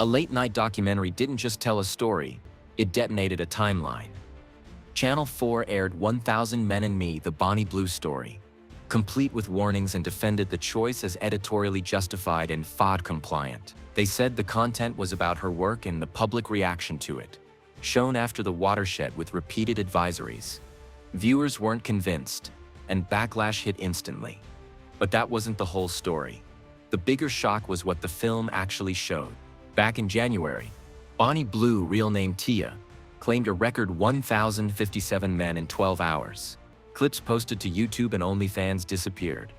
A late-night documentary didn't just tell a story, it detonated a timeline. Channel 4 aired 1000 Men and Me, the Bonnie Blue story, complete with warnings, and defended the choice as editorially justified and Ofcom-compliant. They said the content was about her work and the public reaction to it, shown after the watershed with repeated advisories. Viewers weren't convinced, and backlash hit instantly. But that wasn't the whole story. The bigger shock was what the film actually showed. Back in January, Bonnie Blue, real name Tia, claimed a record 1,057 men in 12 hours. Clips posted to YouTube and OnlyFans disappeared.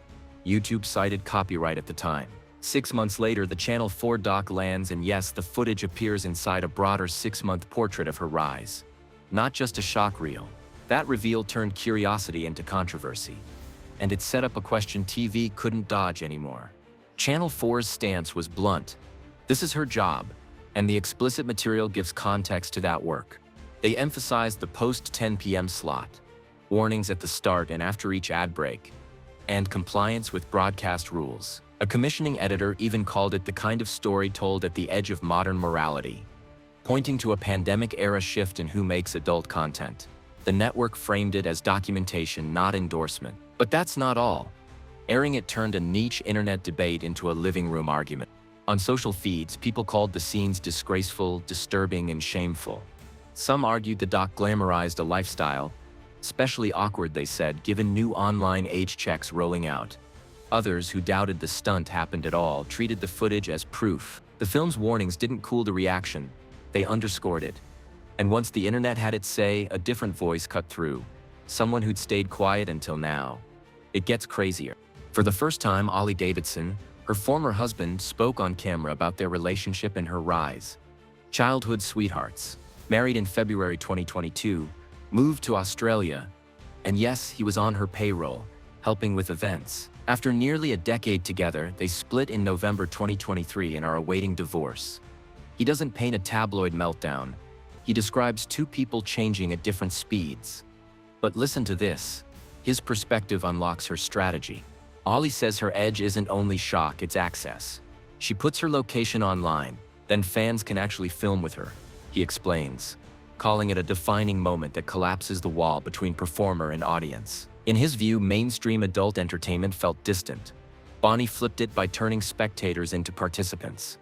YouTube cited copyright at the time. 6 months later, the Channel 4 doc lands, and yes, the footage appears inside a broader 6-month portrait of her rise. Not just a shock reel. That reveal turned curiosity into controversy. And it set up a question TV couldn't dodge anymore. Channel 4's stance was blunt. This is her job, and the explicit material gives context to that work. They emphasized the post-10 p.m. slot, warnings at the start and after each ad break, and compliance with broadcast rules. A commissioning editor even called it the kind of story told at the edge of modern morality, pointing to a pandemic-era shift in who makes adult content. The network framed it as documentation, not endorsement. But that's not all. Airing it turned a niche internet debate into a living room argument. On social feeds, people called the scenes disgraceful, disturbing, and shameful. Some argued the doc glamorized a lifestyle, especially awkward, they said, given new online age checks rolling out. Others, who doubted the stunt happened at all, treated the footage as proof. The film's warnings didn't cool the reaction, they underscored it. And once the internet had its say, a different voice cut through. Someone who'd stayed quiet until now. It gets crazier. For the first time, Ollie Davidson, her former husband, spoke on camera about their relationship and her rise. Childhood sweethearts. Married in February 2022, moved to Australia, and yes, he was on her payroll, helping with events. After nearly a decade together, they split in November 2023 and are awaiting divorce. He doesn't paint a tabloid meltdown. He describes two people changing at different speeds. But listen to this. His perspective unlocks her strategy. Ollie says her edge isn't only shock, it's access. She puts her location online, then fans can actually film with her, he explains, calling it a defining moment that collapses the wall between performer and audience. In his view, mainstream adult entertainment felt distant. Bonnie flipped it by turning spectators into participants.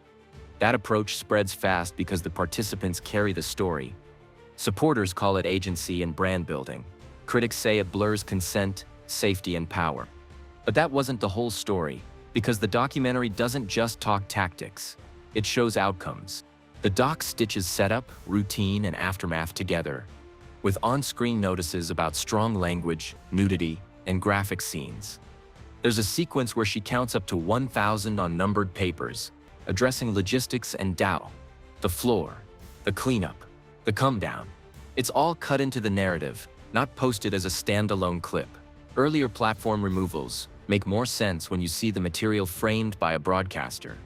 That approach spreads fast because the participants carry the story. Supporters call it agency and brand building. Critics say it blurs consent, safety, and power. But that wasn't the whole story, because the documentary doesn't just talk tactics, it shows outcomes. The doc stitches setup, routine, and aftermath together, with on-screen notices about strong language, nudity, and graphic scenes. There's a sequence where she counts up to 1,000 on numbered papers, addressing logistics and doubt, the floor, the cleanup, the come-down. It's all cut into the narrative, not posted as a standalone clip. Earlier platform removals make more sense when you see the material framed by a broadcaster.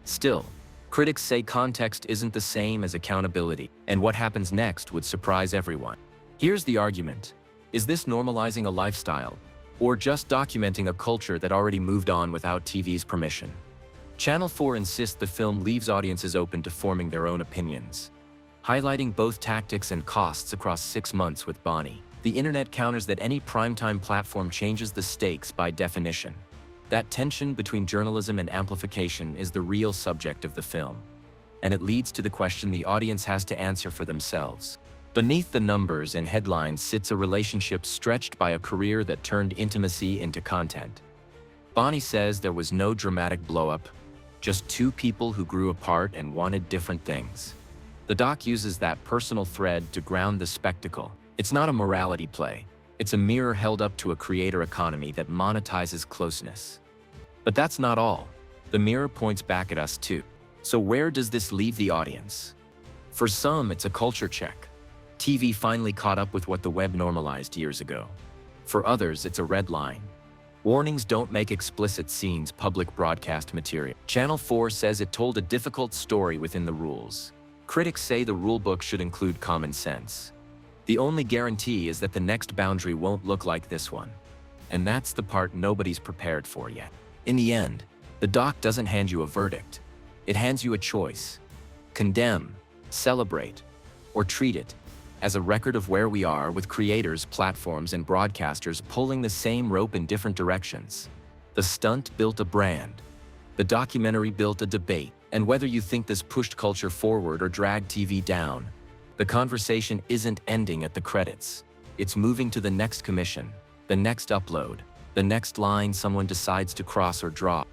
Still, critics say context isn't the same as accountability, and what happens next would surprise everyone. Here's the argument. Is this normalizing a lifestyle, or just documenting a culture that already moved on without TV's permission? Channel 4 insists the film leaves audiences open to forming their own opinions, highlighting both tactics and costs across 6 months with Bonnie. The internet counters that any primetime platform changes the stakes by definition. That tension between journalism and amplification is the real subject of the film, and it leads to the question the audience has to answer for themselves. Beneath the numbers and headlines sits a relationship stretched by a career that turned intimacy into content. Bonnie says there was no dramatic blow-up, just two people who grew apart and wanted different things. The doc uses that personal thread to ground the spectacle. It's not a morality play. It's a mirror held up to a creator economy that monetizes closeness. But that's not all. The mirror points back at us too. So where does this leave the audience? For some, it's a culture check. TV finally caught up with what the web normalized years ago. For others, it's a red line. Warnings don't make explicit scenes public broadcast material. Channel 4 says it told a difficult story within the rules. Critics say the rulebook should include common sense. The only guarantee is that the next boundary won't look like this one. And that's the part nobody's prepared for yet. In the end, the doc doesn't hand you a verdict. It hands you a choice. condemn, celebrate, or treat it as a record of where we are with creators, platforms, and broadcasters pulling the same rope in different directions. The stunt built a brand. The documentary built a debate. And whether you think this pushed culture forward or dragged TV down, the conversation isn't ending at the credits. It's moving to the next commission, the next upload, the next line someone decides to cross or drop.